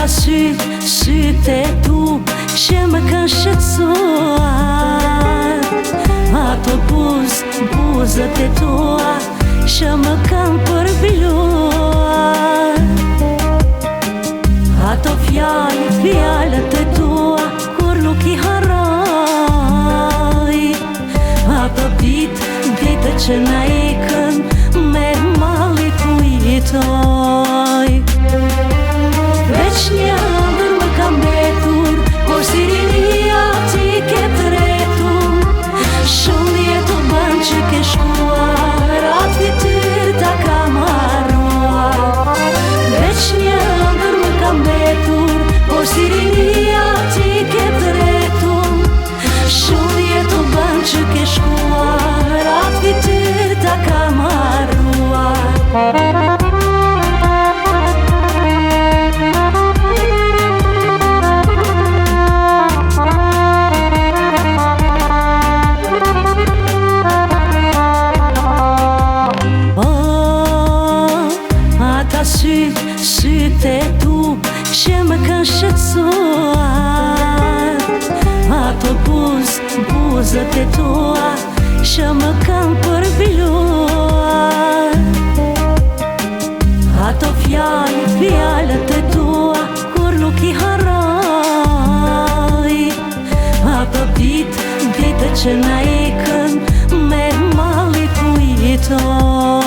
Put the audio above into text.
sytë e tu që më kanë shqetësuar, ato buzët e tua që më kanë përbiluar, ato fjalët e tua kur nuk i harroj, ato ditë që na ikën me malli kujtoj. Veç një ëndër më ka mbetur, por si rinia ti ke tretur, shumë jetu bën që ke shkuar, atë fytyrë ta kam harruar. Veç një ëndër më ka mbetur, por si rinia ti ke tretur, shumë jetu bën që ke shkuar, atë fytyrë ta kam harruar. Sytë e tu që më kanë shqetësuar, ato buzët e tua që më kanë përbiluar, ato fjalët e tua kur nuk i harroj, ato ditë që na ikën me malli kujtoj.